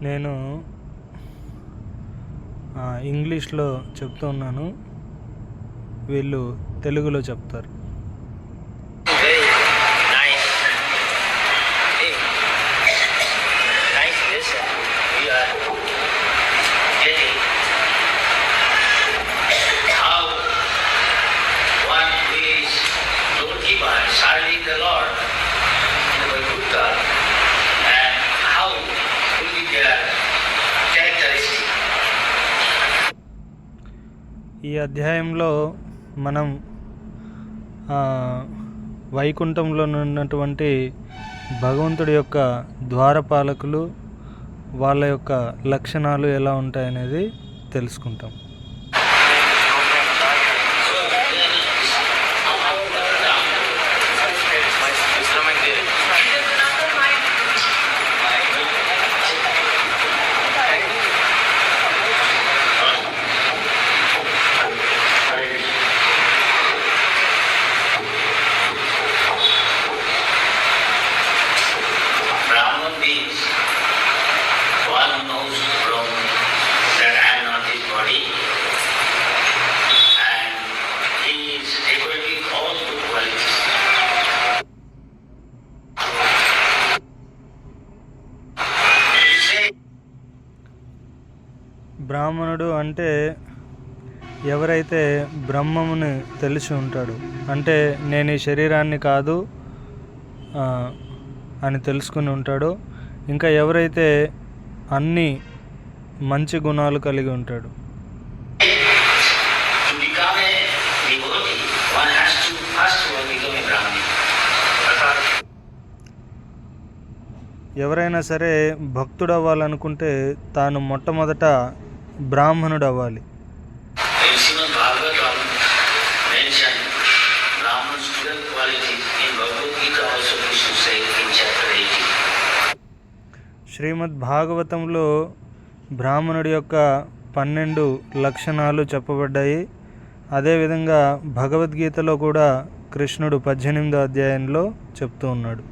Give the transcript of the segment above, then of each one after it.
నేను ఇంగ్లీష్లో చెప్తూ ఉన్నాను, వీళ్ళు తెలుగులో చెప్తారు. ఈ అధ్యాయంలో మనం వైకుంఠంలో ఉన్నటువంటి భగవంతుడి యొక్క ద్వారపాలకులు, వాళ్ళ యొక్క లక్షణాలు ఎలా ఉంటాయనేది తెలుసుకుంటాం. బ్రాహ్మణుడు అంటే ఎవరైతే బ్రహ్మముని తెలిసి ఉంటాడు, అంటే నేను ఈ శరీరాన్ని కాదు అని తెలుసుకుని ఉంటాడో, ఇంకా ఎవరైతే అన్ని మంచి గుణాలు కలిగి ఉంటాడు. ఎవరైనా సరే భక్తుడు అవ్వాలనుకుంటే తాను మొట్టమొదట బ్రాహ్మణుడు అవ్వాలి. శ్రీమద్ భాగవతంలో బ్రాహ్మణుడి యొక్క 12 లక్షణాలు చెప్పబడ్డాయి. అదేవిధంగా భగవద్గీతలో కూడా కృష్ణుడు 18వ అధ్యాయంలో చెప్తూ ఉన్నాడు.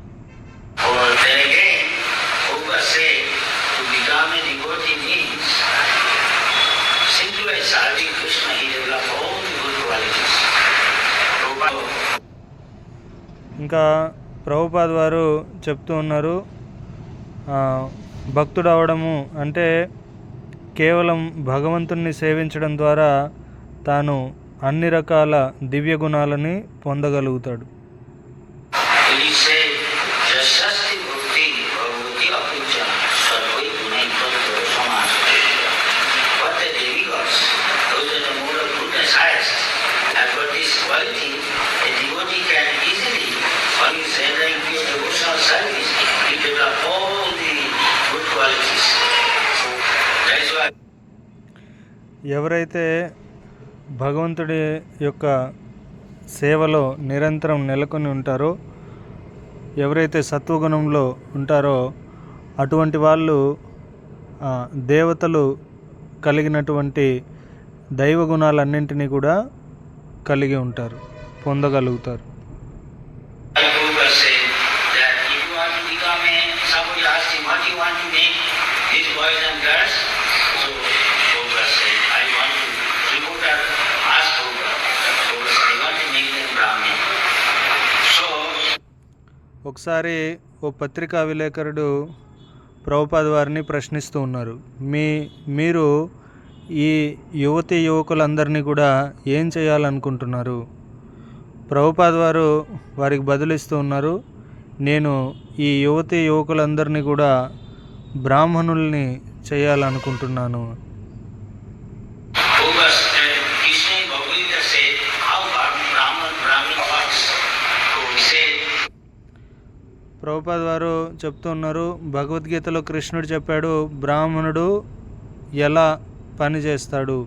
ఇంకా ప్రభుపాద్ వారు చెప్తూ ఉన్నారు, భక్తుడు అవడము అంటే కేవలం భగవంతుణ్ణి సేవించడం ద్వారా తాను అన్ని రకాల దివ్య గుణాలని పొందగలుగుతాడు. ఎవరైతే భగవంతుడి యొక్క సేవలో నిరంతరం నెలకొని ఉంటారో, ఎవరైతే సత్వగుణంలో ఉంటారో అటువంటి వాళ్ళు దేవతలు కలిగినటువంటి దైవ గుణాలన్నింటినీ కూడా కలిగి ఉంటారు, పొందగలుగుతారు. ఒకసారి ఓ పత్రికా విలేకరుడు ప్రభుపాద్ వారిని ప్రశ్నిస్తూ ఉన్నారు, మీరు ఈ యువతీ యువకులందరినీ కూడా ఏం చేయాలనుకుంటున్నారు? ప్రభుపాద్ వారు వారికి బదులిస్తూ ఉన్నారు, నేను ఈ యువకులందరినీ కూడా బ్రాహ్మణుల్ని చేయాలనుకుంటున్నాను. ప్రభుపాద్ వారు చెప్తున్నారు, భగవద్గీతలో కృష్ణుడు చెప్పాడు బ్రాహ్మణుడు ఎలా పని చేస్తాడు.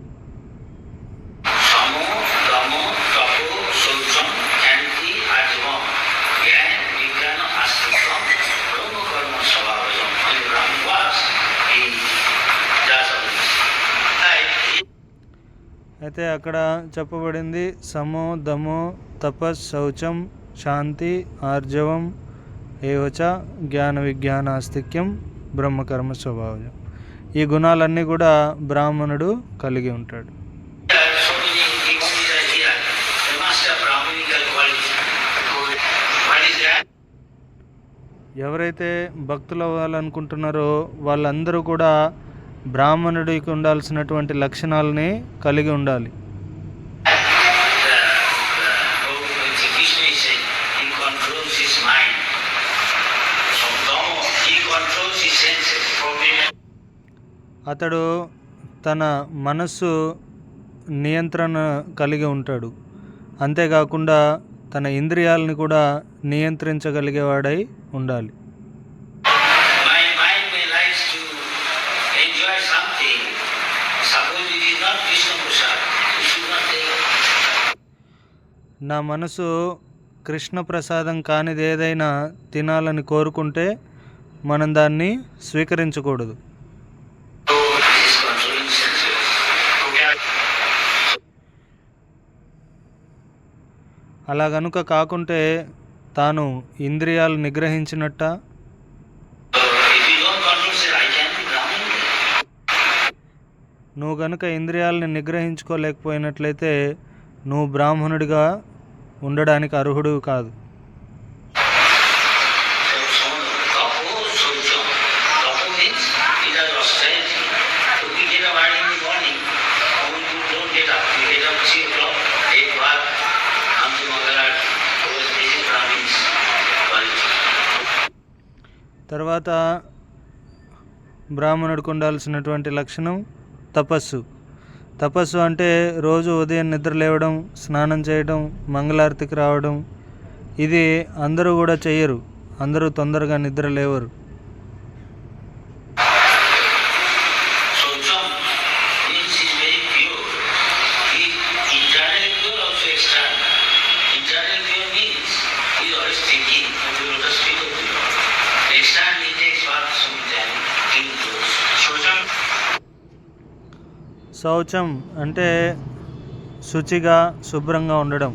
అయితే అక్కడ చెప్పబడింది సమో దమో తపస్ శౌచం శాంతి ఆర్జవం ఏవచ జ్ఞాన విజ్ఞానాస్తిక్యం బ్రహ్మకర్మ స్వభావం. ఈ గుణాలన్నీ కూడా బ్రాహ్మణుడు కలిగి ఉంటాడు. ఎవరైతే భక్తులు అవ్వాలనుకుంటున్నారో వాళ్ళందరూ కూడా బ్రాహ్మణుడికి ఉండాల్సినటువంటి లక్షణాలని కలిగి ఉండాలి. అతడు తన మనస్సు నియంత్రణ కలిగి ఉంటాడు. అంతేకాకుండా తన ఇంద్రియాలని కూడా నియంత్రించగలిగేవాడై ఉండాలి. నా మనసు కృష్ణ ప్రసాదం కానిది ఏదైనా తినాలని కోరుకుంటే మనం దాన్ని స్వీకరించకూడదు. అలా గనుక కాకుంటే తాను ఇంద్రియాలు నిగ్రహించినట్ట. నువ్వు గనుక ఇంద్రియాలని నిగ్రహించుకోలేకపోయినట్లయితే నువ్వు బ్రాహ్మణుడిగా ఉండడానికి అర్హుడు కాదు. తర్వాత బ్రాహ్మణుడికి ఉండాల్సినటువంటి లక్షణం తపస్సు. తపస్సు అంటే రోజు ఉదయం నిద్ర లేవడం, స్నానం చేయడం, మంగళారతికి రావడం. ఇది అందరూ కూడా చెయ్యరు, అందరూ తొందరగా నిద్ర లేవరు. శౌచం అంటే శుచిగా శుభ్రంగా ఉండడం.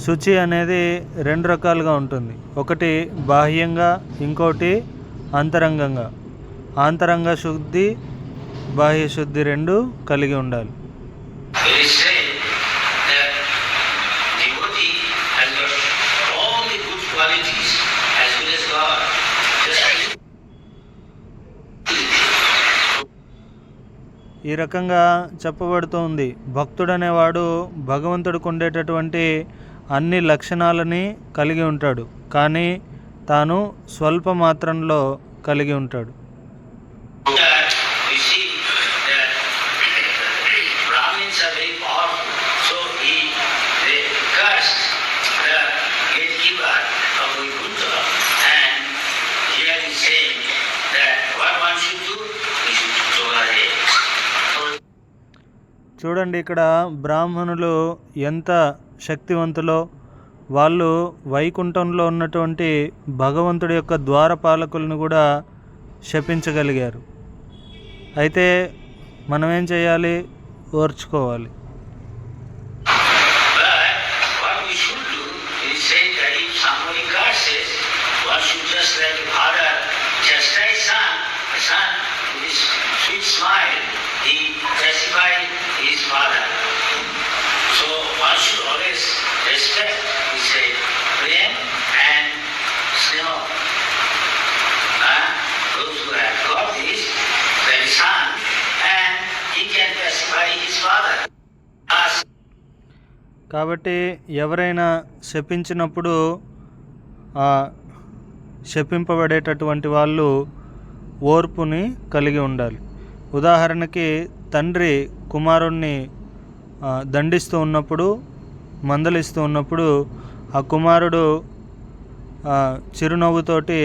శుచి అనేది రెండు రకాలుగా ఉంటుంది. ఒకటి బాహ్యంగా, ఇంకోటి అంతరంగంగా. ఆంతరంగ శుద్ధి, బాహ్య శుద్ధి రెండు కలిగి ఉండాలి. ఈ రకంగా చెప్పబడుతోంది, భక్తుడనేవాడు భగవంతుడికి ఉండేటటువంటి అన్ని లక్షణాలని కలిగి ఉంటాడు, కానీ తాను స్వల్ప మాత్రంలో కలిగి ఉంటాడు. చూడండి, ఇక్కడ బ్రాహ్మణులు ఎంత శక్తివంతులో. వాళ్ళు వైకుంఠంలో ఉన్నటువంటి భగవంతుడి యొక్క ద్వారపాలకులను కూడా శపించగలిగారు. అయితే మనం ఏం చేయాలి? ఓర్చుకోవాలి. కాబట్టి ఎవరైనా శపించినప్పుడు ఆ శపింపబడేటటువంటి వాళ్ళు ఓర్పుని కలిగి ఉండాలి. ఉదాహరణకి తండ్రి కుమారుణ్ణి దండిస్తూ ఉన్నప్పుడు, మందలిస్తూ ఉన్నప్పుడు ఆ కుమారుడు చిరునవ్వుతోటి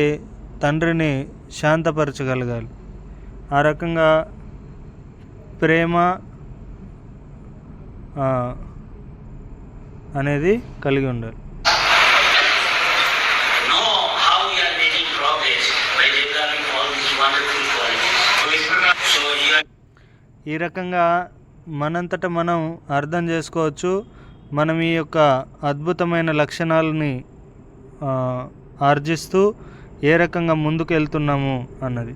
తండ్రిని శాంతపరచగలగాలి. ఆ రకంగా ప్రేమ అనేది కలిగి ఉండాలి. ఈ రకంగా మనంతట మనం అర్థం చేసుకోవచ్చు, మనం ఈ యొక్క అద్భుతమైన లక్షణాలని ఆర్జిస్తూ ఏ రకంగా ముందుకు వెళ్తున్నాము అన్నది.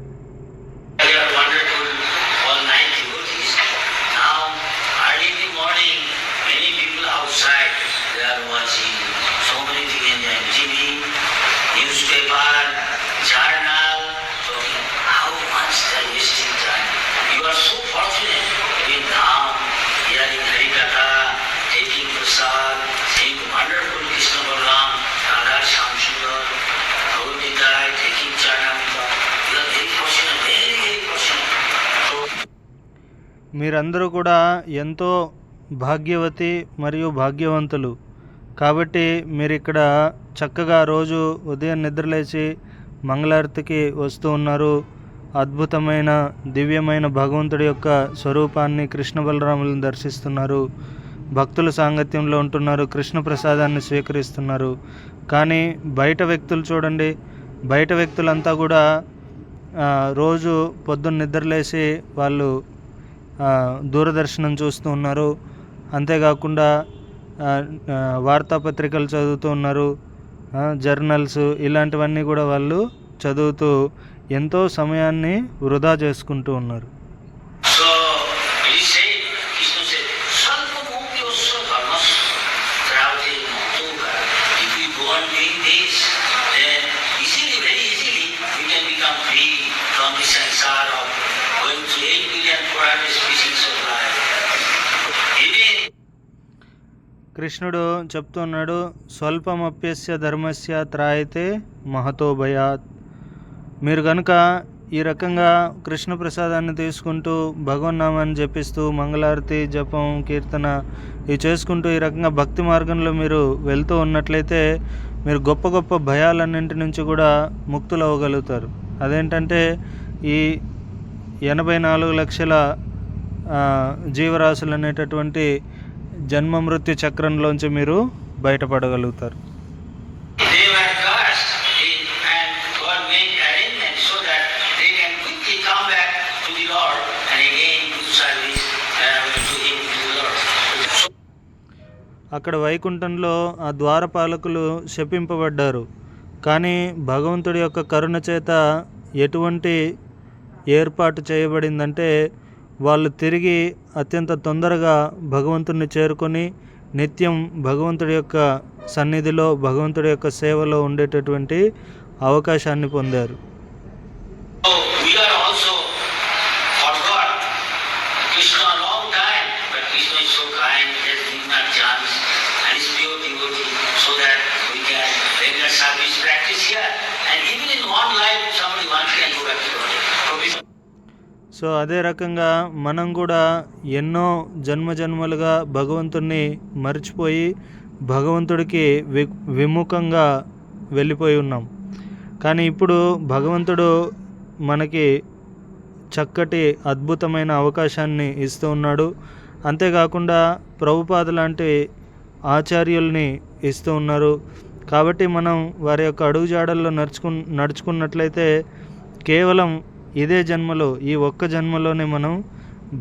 మీరందరూ కూడా ఎంతో భాగ్యవతి మరియు భాగ్యవంతులు. కాబట్టి మీరు ఇక్కడ చక్కగా రోజు ఉదయం నిద్రలేచి మంగళారతికి వస్తూ ఉన్నారు. అద్భుతమైన దివ్యమైన భగవంతుడి యొక్క స్వరూపాన్ని, కృష్ణ బలరాములను దర్శిస్తున్నారు. భక్తుల సాంగత్యంలో ఉంటున్నారు, కృష్ణ ప్రసాదాన్ని స్వీకరిస్తున్నారు. కానీ బయట వ్యక్తులు చూడండి, బయట వ్యక్తులంతా కూడా రోజు పొద్దున్న నిద్రలేసి వాళ్ళు దూరదర్శనం చూస్తూ ఉన్నారు. అంతేకాకుండా వార్తాపత్రికలు చదువుతూ ఉన్నారు, జర్నల్స్ ఇలాంటివన్నీ కూడా వాళ్ళు చదువుతూ ఎంతో సమయాన్ని వృధా చేసుకుంటూ ఉన్నారు. కృష్ణుడు చెప్తున్నాడు, స్వల్పమప్యస్య ధర్మస్య త్రాయతే మహతో భయాత్. మీరు కనుక ఈ రకంగా కృష్ణ ప్రసాదాన్ని తీసుకుంటూ భగవన్నామాన్ని జపిస్తూ మంగళారతి, జపం, కీర్తన ఇవి చేసుకుంటూ ఈ రకంగా భక్తి మార్గంలో మీరు వెళ్తూ ఉన్నట్లయితే మీరు గొప్ప గొప్ప భయాలన్నింటి నుంచి కూడా ముక్తులు అవ్వగలుగుతారు. అదేంటంటే ఈ 84 లక్షల జీవరాశులు అనేటటువంటి జన్మ మృత్యు చక్రంలోంచి మీరు బయటపడగలుగుతారు. అక్కడ వైకుంఠంలో ఆ ద్వారపాలకులు శపింపబడ్డారు. కానీ భగవంతుడి యొక్క కరుణ చేత ఎటువంటి ఏర్పాటు చేయబడిందంటే వాళ్ళు తిరిగి అత్యంత తొందరగా భగవంతుడిని చేరుకొని నిత్యం భగవంతుడి యొక్క సన్నిధిలో, భగవంతుడి యొక్క సేవలో ఉండేటటువంటి అవకాశాన్ని పొందారు. సో అదే రకంగా మనం కూడా ఎన్నో జన్మలుగా భగవంతుడిని మర్చిపోయి భగవంతుడికి విముఖంగా వెళ్ళిపోయి ఉన్నాం. కానీ ఇప్పుడు భగవంతుడు మనకి చక్కటి అద్భుతమైన అవకాశాన్ని ఇస్తూ ఉన్నాడు. అంతేకాకుండా ప్రభుపాద లాంటి ఆచార్యుల్ని ఇస్తూ ఉన్నారు. కాబట్టి మనం వారి యొక్క అడుగుజాడల్లో నడుచుకున్నట్లయితే కేవలం ఇదే జన్మలో, ఈ ఒక్క జన్మలోనే మనం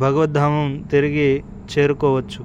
భగవద్ధామం తిరిగి చేరుకోవచ్చు.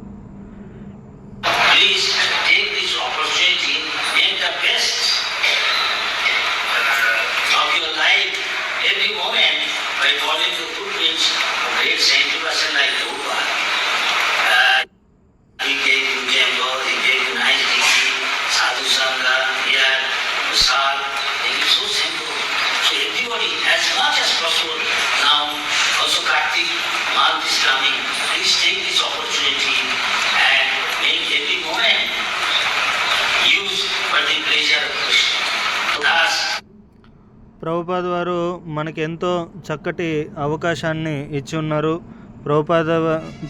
ప్రభుపాద వారు మనకి ఎంతో చక్కటి అవకాశాన్ని ఇచ్చి ఉన్నారు.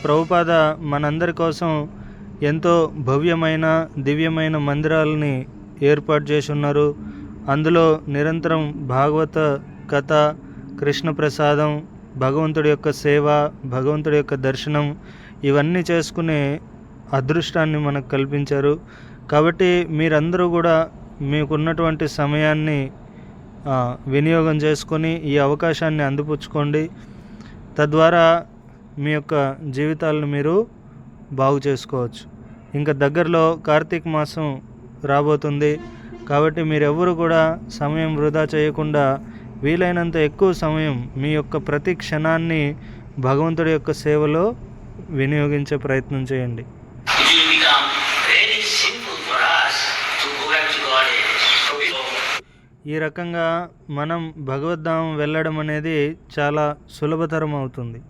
ప్రభుపాద మనందరి కోసం ఎంతో భవ్యమైన దివ్యమైన మందిరాలని ఏర్పాటు చేసి ఉన్నారు. అందులో నిరంతరం భాగవత కథ, కృష్ణ ప్రసాదం, భగవంతుడి యొక్క సేవ, భగవంతుడి యొక్క దర్శనం ఇవన్నీ చేసుకునే అదృష్టాన్ని మనకు కల్పించారు. కాబట్టి మీరందరూ కూడా మీకున్నటువంటి సమయాన్ని వినియోగం చేసుకొని ఈ అవకాశాన్ని అందిపుచ్చుకోండి. తద్వారా మీ యొక్క జీవితాలను మీరు బాగు చేసుకోవచ్చు. ఇంకా దగ్గరలో కార్తీక మాసం రాబోతుంది. కాబట్టి మీరెవ్వరూ కూడా సమయం వృధా చేయకుండా వీలైనంత ఎక్కువ సమయం మీ యొక్క ప్రతి క్షణాన్ని భగవంతుడి యొక్క సేవలో వినియోగించే ప్రయత్నం చేయండి. ఈ రకంగా మనం భగవద్ధామం వెళ్ళడం అనేది చాలా సులభతరం అవుతుంది.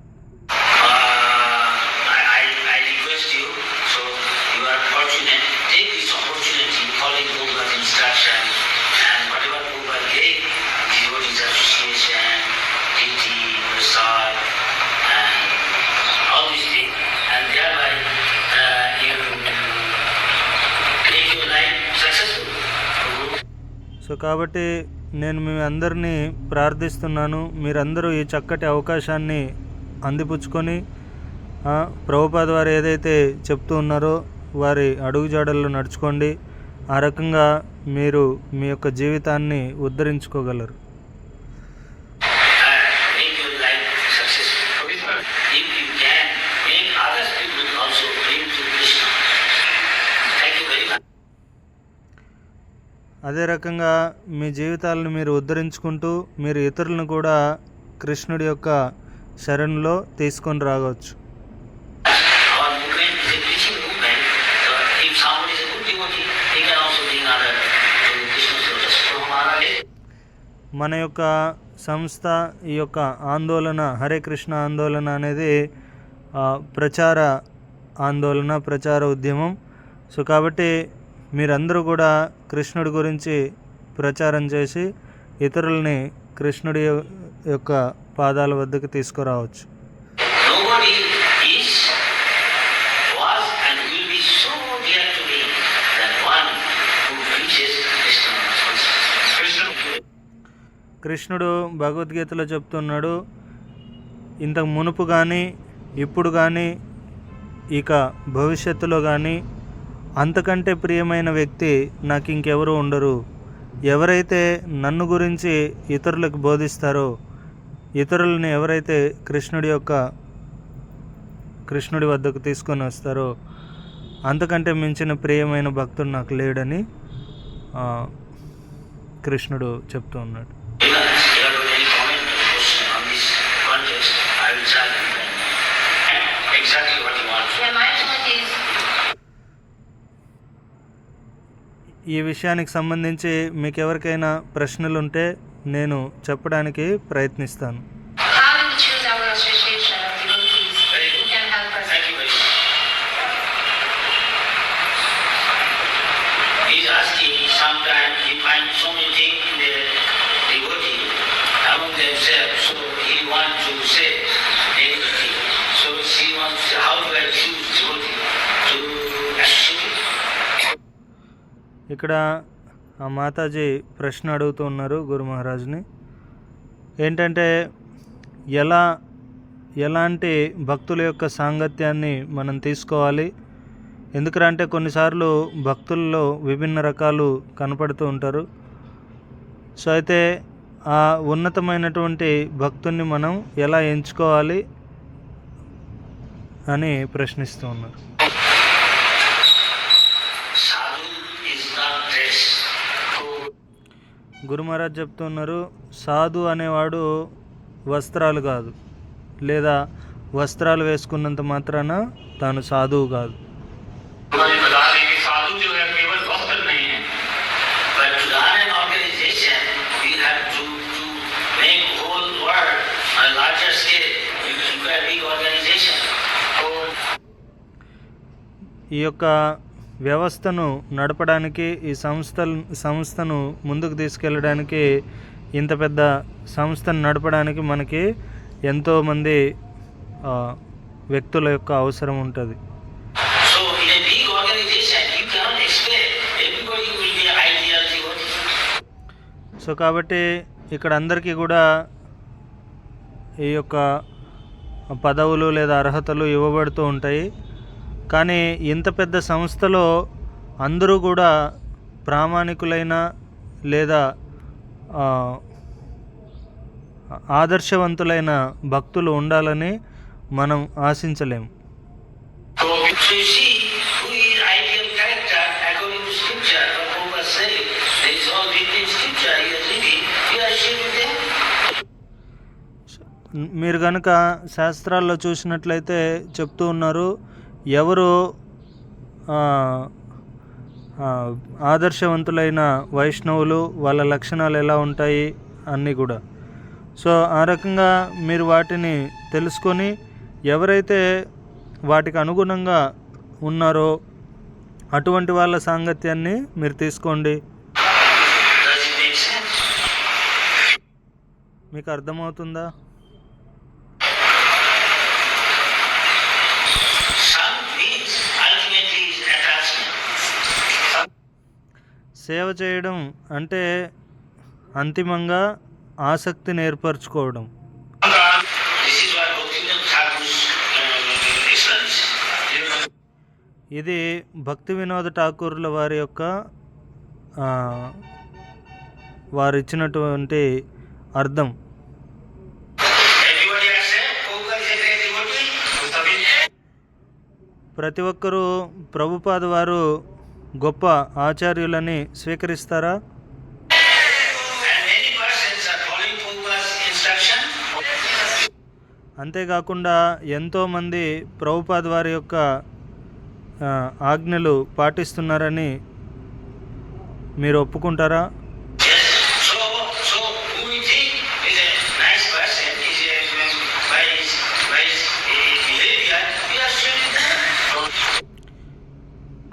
సో కాబట్టి నేను మీ అందరినీ ప్రార్థిస్తున్నాను, మీరందరూ ఈ చక్కటి అవకాశాన్ని అందిపుచ్చుకొని ప్రభుపాద వారు ఏదైతే చెప్తూ ఉన్నారో వారి అడుగుజాడల్లో నడుచుకోండి. ఆ రకంగా మీరు మీ యొక్క జీవితాన్ని ఉద్ధరించుకోగలరు. అదే రకంగా మీ జీవితాలను మీరు ఉద్ధరించుకుంటూ మీరు ఇతరులను కూడా కృష్ణుడి యొక్క శరణులో తీసుకొని రావచ్చు. మన యొక్క సంస్థ ఈ యొక్క ఆందోళన హరే కృష్ణ ఆందోళన అనేది ప్రచార ఆందోళన, ప్రచార ఉద్యమం. సో కాబట్టి మీరందరూ కూడా కృష్ణుడి గురించి ప్రచారం చేసి ఇతరులని కృష్ణుడి యొక్క పాదాల వద్దకు తీసుకురావచ్చు. కృష్ణుడు భగవద్గీతలో చెప్తున్నాడు, ఇంతకు మునుపు కానీ ఇప్పుడు కానీ ఇక భవిష్యత్తులో కానీ అంతకంటే ప్రియమైన వ్యక్తి నాకు ఇంకెవరూ ఉండరు. ఎవరైతే నన్ను గురించి ఇతరులకు బోధిస్తారో, ఇతరులని ఎవరైతే కృష్ణుడి వద్దకు తీసుకొని వస్తారో అంతకంటే మించిన ప్రియమైన భక్తుడు నాకు లేడని కృష్ణుడు చెప్తూ ఉన్నాడు. ఈ విషయానికి సంబంధించి మీకు ఎవరికైనా ప్రశ్నలు ఉంటే నేను చెప్పడానికి ప్రయత్నిస్తాను. ఇక్కడ ఆ మాతాజీ ప్రశ్న అడుగుతూ ఉన్నారు గురు మహారాజ్ని. ఏంటంటే ఎలాంటి భక్తుల యొక్క సాంగత్యాన్ని మనం తీసుకోవాలి? ఎందుకంటే కొన్నిసార్లు భక్తుల్లో విభిన్న రకాలు కనపడుతూ ఉంటారు. సో అయితే ఆ ఉన్నతమైనటువంటి భక్తుల్ని మనం ఎలా ఎంచుకోవాలి అని ప్రశ్నిస్తూ ఉన్నారు. గురు మహారాజ్ చెప్తున్నారు, సాధు అనేవాడు వస్త్రాలు కాదు, లేదా వస్త్రాలు వేసుకున్నంత మాత్రాన తాను సాధువు కాదు. ఈ యొక్క వ్యవస్థను నడపడానికి, ఈ సంస్థను ముందుకు తీసుకెళ్ళడానికి ఇంత పెద్ద సంస్థను నడపడానికి మనకి ఎంతోమంది వ్యక్తుల యొక్క అవసరం ఉంటుంది. సో కాబట్టి ఇక్కడ అందరికీ కూడా ఈ యొక్క పదవులు లేదా అర్హతలు ఇవ్వబడుతూ ఉంటాయి. కానీ ఇంత పెద్ద సంస్థలో అందరూ కూడా ప్రామాణికులైన లేదా ఆదర్శవంతులైన భక్తులు ఉండాలని మనం ఆశించలేము. మీరు కనుక శాస్త్రాల్లో చూసినట్లయితే చెప్తూ ఉన్నారు, ఎవరు ఆదర్శవంతులైన వైష్ణవులు, వాళ్ళ లక్షణాలు ఎలా ఉంటాయి అన్నీ కూడా. సో ఆ రకంగా మీరు వాటిని తెలుసుకొని ఎవరైతే వాటికి అనుగుణంగా ఉన్నారో అటువంటి వాళ్ళ సాంగత్యాన్ని మీరు తీసుకోండి. మీకు అర్థమవుతుందా? సేవ చేయడం అంటే అంతిమంగా ఆసక్తిని ఏర్పరచుకోవడం. ఇది భక్తి వినోద్ ఠాకూర్ల వారి యొక్క వారు ఇచ్చినటువంటి అర్థం. ప్రతి ఒక్కరూ ప్రభుపాద వారు గొప్ప ఆచార్యులని స్వీకరిస్తారా? అంతేకాకుండా ఎంతోమంది ప్రభుపాద వారి యొక్క ఆజ్ఞలు పాటిస్తున్నారని మీరు ఒప్పుకుంటారా?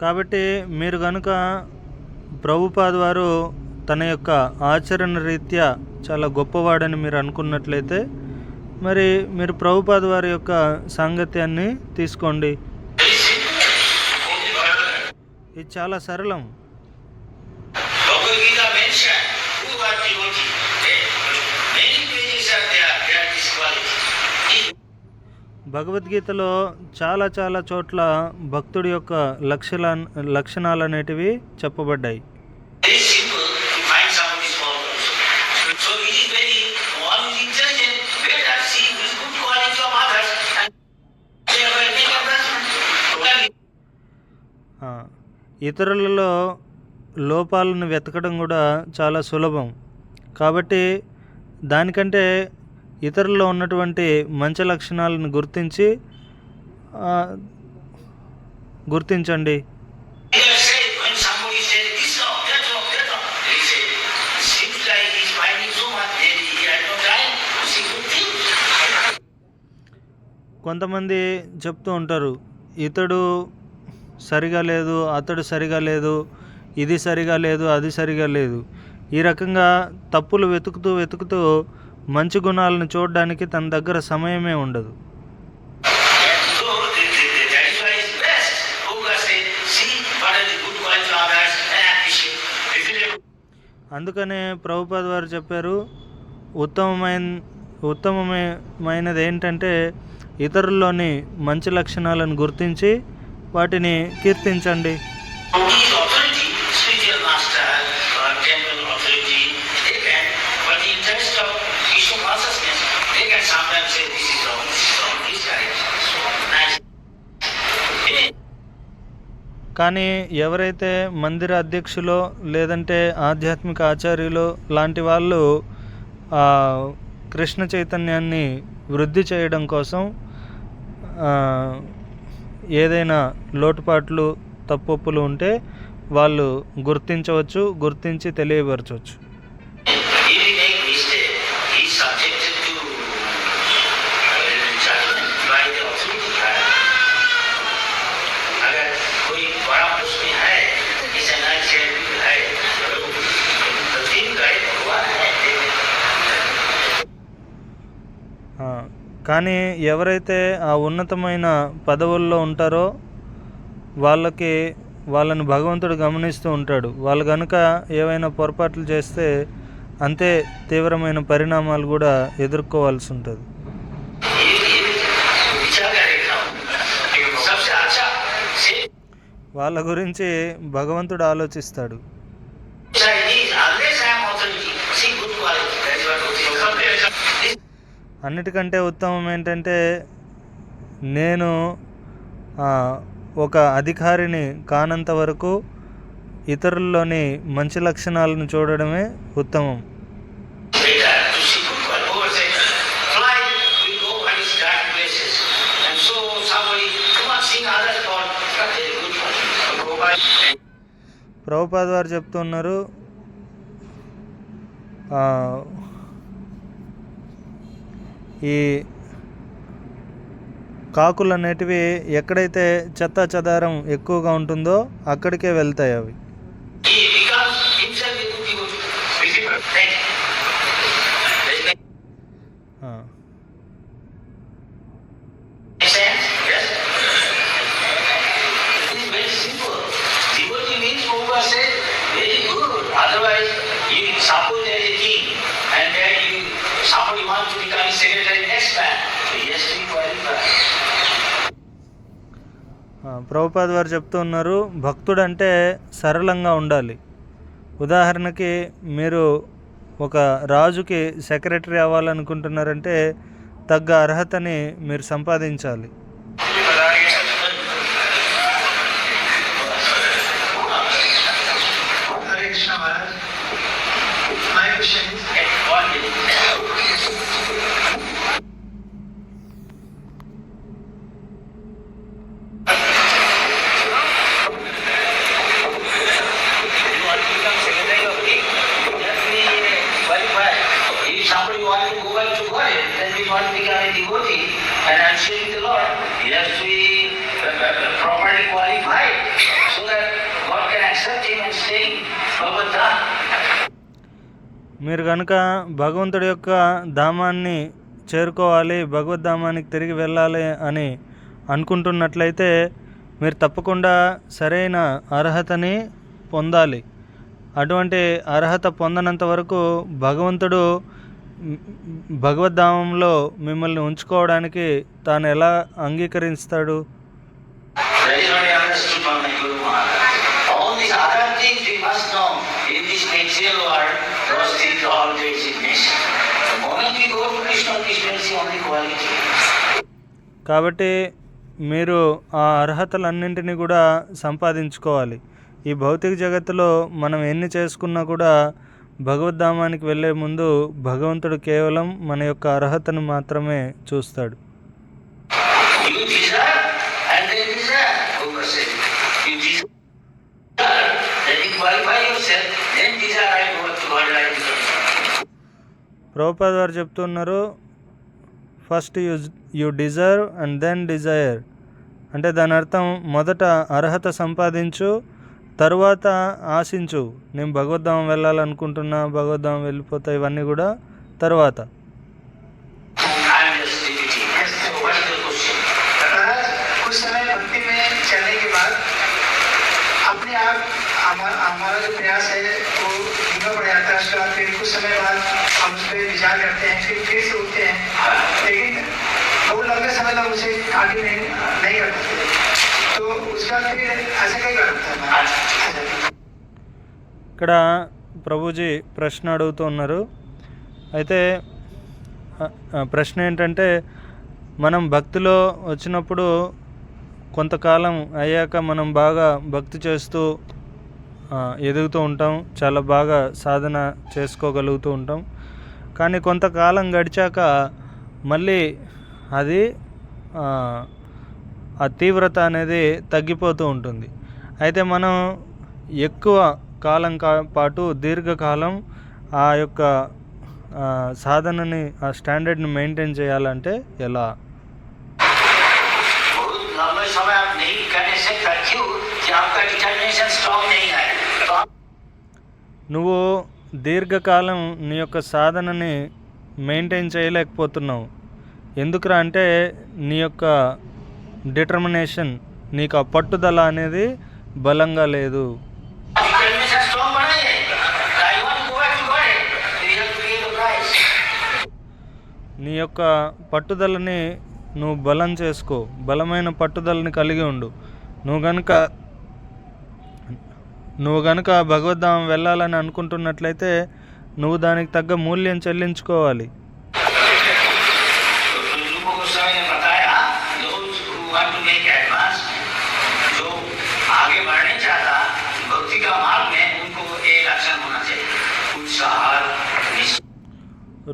కాబట్టి మీరు కనుక ప్రభుపాద వారు తన యొక్క ఆచరణ రీత్యా చాలా గొప్పవాడని మీరు అనుకున్నట్లయితే మరి మీరు ప్రభుపాద వారి యొక్క సాంగత్యాన్ని తీసుకోండి. ఇది చాలా సరళం. భగవద్గీతలో చాలా చాలా చోట్ల భక్తుడి యొక్క లక్షణాలు అనేటివి చెప్పబడ్డాయి. ఇతరులలో లోపాలను వెతకడం కూడా చాలా సులభం. కాబట్టి దానికంటే ఇతరుల్లో ఉన్నటువంటి మంచి లక్షణాలను గుర్తించండి. కొంతమంది చెప్తూ ఉంటారు, ఇతడు సరిగా లేదు, అతడు సరిగా లేదు, ఇది సరిగా లేదు, అది సరిగా లేదు. ఈ రకంగా తప్పులు వెతుకుతూ మంచి గుణాలను చూడడానికి తన దగ్గర సమయమే ఉండదు. అందుకనే ప్రభుపాద వారు చెప్పారు, ఉత్తమమైనది ఏంటంటే ఇతరుల్లోని మంచి లక్షణాలను గుర్తించి వాటిని కీర్తించండి. కానీ ఎవరైతే మందిర అధ్యక్షులో లేదంటే ఆధ్యాత్మిక ఆచార్యులు లాంటి వాళ్ళు కృష్ణ చైతన్యాన్ని వృద్ధి చేయడం కోసం ఏదైనా లోటుపాట్లు తప్పొప్పులు ఉంటే వాళ్ళు గుర్తించి తెలియపరచవచ్చు. కానీ ఎవరైతే ఆ ఉన్నతమైన పదవుల్లో ఉంటారో వాళ్ళని భగవంతుడు గమనిస్తూ ఉంటాడు. వాళ్ళు కనుక ఏవైనా పొరపాట్లు చేస్తే అంతే తీవ్రమైన పరిణామాలు కూడా ఎదుర్కోవాల్సి ఉంటుంది. వాళ్ళ గురించి భగవంతుడు ఆలోచిస్తాడు. అన్నిటికంటే ఉత్తమం ఏంటంటే నేను ఒక అధికారిని కానంత వరకు ఇతరుల్లోని మంచి లక్షణాలను చూడడమే ఉత్తమం. ప్రభుపాద వారు చెప్తున్నారు, ఈ కాకులు అనేటివి ఎక్కడైతే చెత్త చెదారం ఎక్కువగా ఉంటుందో అక్కడికే వెళ్తాయి అవి. ప్రభుపాద వారు చెప్తూ ఉన్నారు, భక్తుడు అంటే సరళంగా ఉండాలి. ఉదాహరణకి మీరు ఒక రాజుకి సెక్రటరీ అవ్వాలనుకుంటున్నారంటే తగ్గ అర్హతని మీరు సంపాదించాలి. మీరు కనుక భగవంతుడి యొక్క ధామాన్ని చేరుకోవాలి, భగవద్ధామానికి తిరిగి వెళ్ళాలి అని అనుకుంటున్నట్లయితే మీరు తప్పకుండా సరైన అర్హతని పొందాలి. అటువంటి అర్హత పొందనంత వరకు భగవంతుడు భగవద్ధామంలో మిమ్మల్ని ఉంచుకోవడానికి తాను ఎలా అంగీకరిస్తాడు? కాబట్టి మీరు ఆ అర్హతలన్నింటినీ కూడా సంపాదించుకోవాలి. ఈ భౌతిక జగత్తులో మనం ఎన్ని చేసుకున్నా కూడా భగవద్ధామానికి వెళ్ళే ముందు భగవంతుడు కేవలం మన యొక్క అర్హతను మాత్రమే చూస్తాడు. ప్రభుపాద వారు చెప్తున్నారు, first you deserve and then desire. అంటే దాని అర్థం మొదట అర్హత సంపాదించు, తరువాత ఆశించు. నేను భగవద్ధామం వెళ్ళాలనుకుంటున్నా, భగవద్ధామం వెళ్ళిపోతా, ఇవన్నీ కూడా తర్వాత. हमारा जो प्रयास है वो धीमा पड़ जाता है, उसके बाद फिर कुछ समय बाद हम उस पर विचार करते हैं, फिर से उठते हैं, लेकिन बहुत लंबे समय तक उसे आगे नहीं कर पाते, तो उसका फिर ऐसा कई बार होता है। ఇక్కడ ప్రభుజీ ప్రశ్న అడుగుతూ ఉన్నారు. అయితే ప్రశ్న ఏంటంటే, మనం భక్తిలో వచ్చినప్పుడు కొంతకాలం అయ్యాక మనం బాగా భక్తి చేస్తూ ఎదుగుతూ ఉంటాం, చాలా బాగా సాధన చేసుకోగలుగుతూ ఉంటాం. కానీ కొంతకాలం గడిచాక మళ్ళీ అది ఆ తీవ్రత అనేది తగ్గిపోతూ ఉంటుంది. అయితే మనం ఎక్కువ కాలం పాటు దీర్ఘకాలం ఆ యొక్క సాధనని, ఆ స్టాండర్డ్ని మెయింటైన్ చేయాలంటే ఎలా? నువ్వు దీర్ఘకాలం నీ యొక్క సాధనని మెయింటైన్ చేయలేకపోతున్నావు. ఎందుకురా అంటే నీ యొక్క డిటర్మినేషన్, నీకు ఆ పట్టుదల అనేది బలంగా లేదు. నీ యొక్క పట్టుదలని నువ్వు బలం చేసుకో, బలమైన పట్టుదలని కలిగి ఉండు. నువ్వు గనుక భగవద్ధామం వెళ్ళాలని అనుకుంటున్నట్లయితే నువ్వు దానికి తగ్గ మూల్యం చెల్లించుకోవాలి.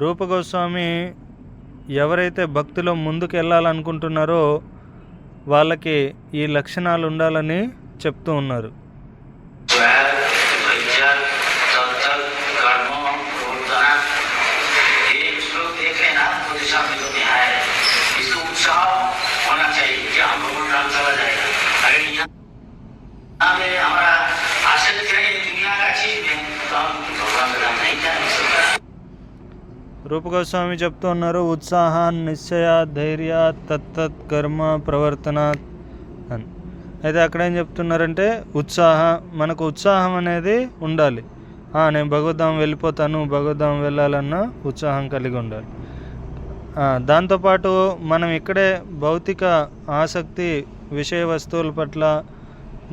రూపగోస్వామి ఎవరైతే భక్తిలో ముందుకు వెళ్ళాలనుకుంటున్నారో వాళ్ళకి ఈ లక్షణాలు ఉండాలని చెప్తూ ఉన్నారు. రూపగోస్వామి చెప్తూ ఉన్నారు, ఉత్సాహాన్ నిశ్చయ ధైర్య తత్తత్ కర్మ ప్రవర్తనాత్ అని. అయితే అక్కడ ఏం చెప్తున్నారంటే మనకు ఉత్సాహం అనేది ఉండాలి. నేను భగవద్ధామం వెళ్ళిపోతాను, భగవద్ధామం వెళ్ళాలన్న ఉత్సాహం కలిగి ఉండాలి. దాంతోపాటు మనం ఇక్కడే భౌతిక ఆసక్తి, విషయ వస్తువుల పట్ల,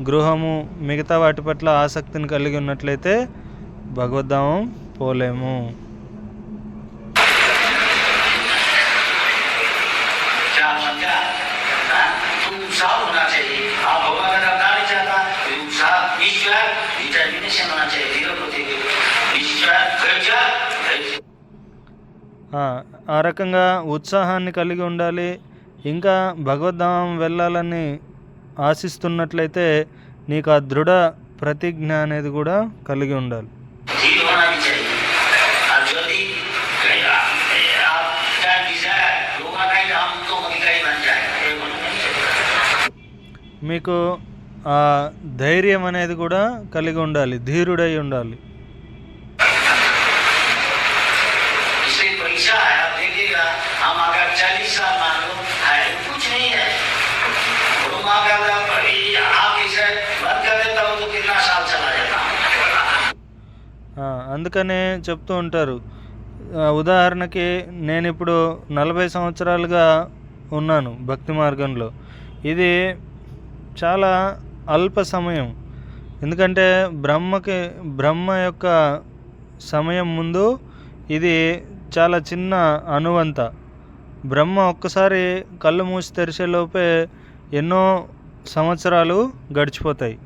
గృహము, మిగతా వాటి పట్ల ఆసక్తిని కలిగి ఉన్నట్లయితే భగవద్ధామం పోలేము. ఆ రకంగా ఉత్సాహాన్ని కలిగి ఉండాలి. ఇంకా భగవద్ధామం వెళ్ళాలని ఆశిస్తున్నట్లయితే నీకు ఆ దృఢ ప్రతిజ్ఞ అనేది కూడా కలిగి ఉండాలి. మీకు ఆ ధైర్యం అనేది కూడా కలిగి ఉండాలి, ధీరుడై ఉండాలి. అందుకనే చెప్తూ ఉంటారు, ఉదాహరణకి నేను ఇప్పుడు 40 సంవత్సరాలుగా ఉన్నాను భక్తి మార్గంలో. ఇది చాలా అల్ప సమయం. ఎందుకంటే బ్రహ్మ యొక్క సమయం ముందు ఇది చాలా చిన్న అణువంత. బ్రహ్మ ఒక్కసారి కళ్ళు మూసి తెరిచేలోపే ఎన్నో సంవత్సరాలు గడిచిపోతాయి.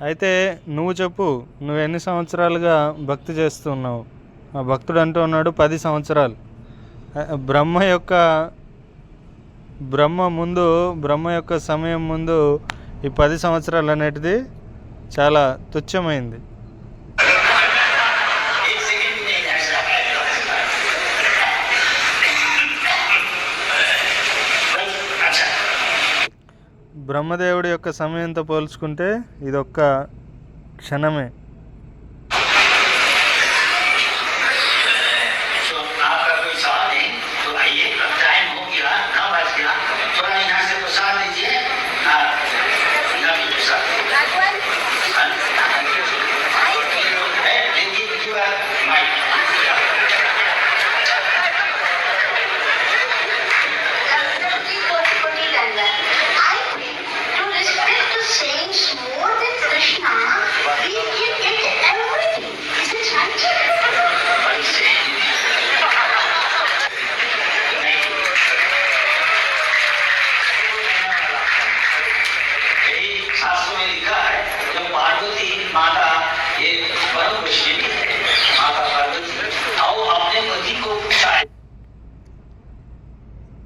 అయితే నువ్వు చెప్పు, నువ్వు ఎన్ని సంవత్సరాలుగా భక్తి చేస్తున్నావు? ఆ భక్తుడు అంటూ ఉన్నాడు 10 సంవత్సరాలు. బ్రహ్మ యొక్క సమయం ముందు ఈ 10 సంవత్సరాలు అనేటిది చాలా తుచ్చమైంది. బ్రహ్మదేవుడి యొక్క సమయంతో పోల్చుకుంటే ఇదొక్క క్షణమే.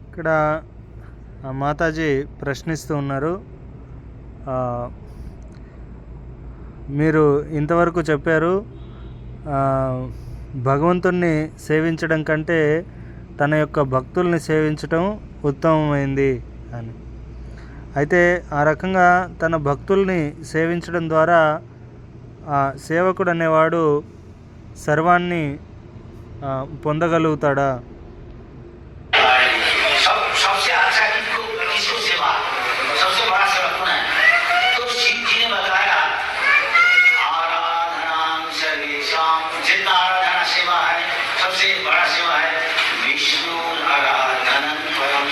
ఇక్కడ మాతాజీ ప్రశ్నిస్తూ ఉన్నారు, మీరు ఇంతవరకు చెప్పారు భగవంతుణ్ణి సేవించడం కంటే తన యొక్క భక్తుల్ని సేవించడం ఉత్తమమైంది అని. అయితే ఆ రకంగా తన భక్తుల్ని సేవించడం ద్వారా ఆ సేవకుడు అనేవాడు సర్వాన్ని పొందగలుగుతాడా? सबसे अच्छा किसको सेवा, सबसे बड़ा सेवा कौन है? तो शिव जी ने बताया आराधना सर्वेषां, जितना आराधना सेवा है सबसे बड़ा सेवा है विष्णु आराधनम परम।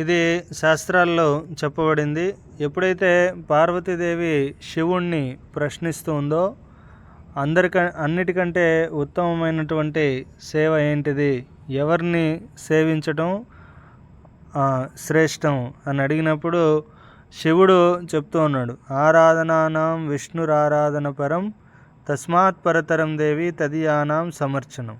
ఇది శాస్త్రాల్లో చెప్పబడింది. ఎప్పుడైతే పార్వతీదేవి శివుణ్ణి ప్రశ్నిస్తూ ఉందో అన్నిటికంటే ఉత్తమమైనటువంటి సేవ ఏంటిది, ఎవరిని సేవించటం శ్రేష్టం అని అడిగినప్పుడు శివుడు చెప్తూ ఉన్నాడు, ఆరాధనానాం విష్ణురారాధన పరం తస్మాత్ పరతరం దేవి తదియానాం సమర్చనం.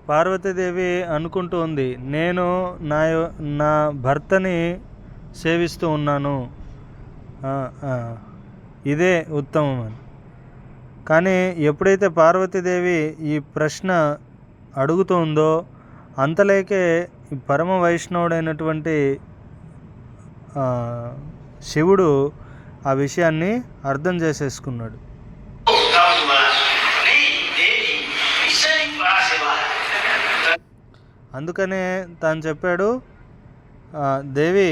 పార్వతీదేవి అనుకుంటూ ఉంది, నేను నా భర్తని సేవిస్తూ ఉన్నాను, ఇదే ఉత్తమం అని. కానీ ఎప్పుడైతే పార్వతీదేవి ఈ ప్రశ్న అడుగుతుందో అంతలేకే పరమ వైష్ణవుడైనటువంటి శివుడు ఆ విషయాన్ని అర్థం చేసేసుకున్నాడు. అందుకనే తాను చెప్పాడు, దేవి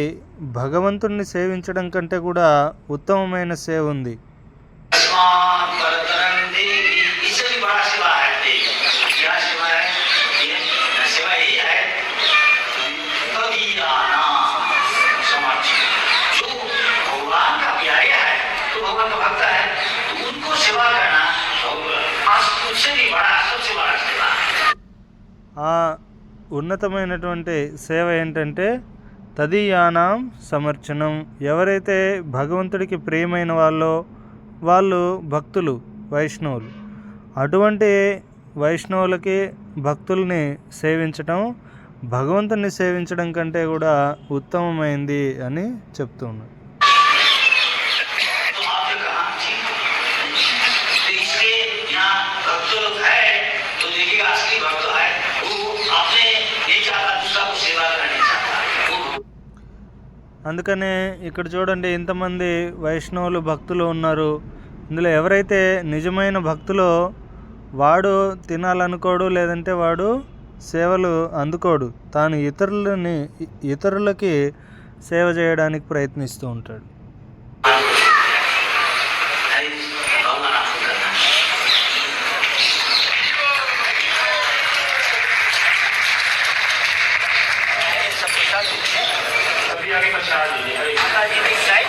భగవంతుణ్ణి సేవించడం కంటే కూడా ఉత్తమమైన సేవ ఉంది. ఆ ఉన్నతమైనటువంటి సేవ ఏంటంటే తదీయానాం సమర్చనం. ఎవరైతే భగవంతుడికి ప్రియమైన వాళ్ళు భక్తులు, వైష్ణవులు. అటువంటి వైష్ణవులకి భక్తుల్ని సేవించటం భగవంతుని సేవించడం కంటే కూడా ఉత్తమమైంది అని చెప్తున్నాడు. అందుకనే ఇక్కడ చూడండి, ఇంతమంది వైష్ణవులు భక్తులు ఉన్నారు. ఇందులో ఎవరైతే నిజమైన భక్తులో వాడు తినాలనుకోడు, లేదంటే వాడు సేవలు అందుకోడు, తాను ఇతరులకి సేవ చేయడానికి ప్రయత్నిస్తూ ఉంటాడు. आगे प्रसाद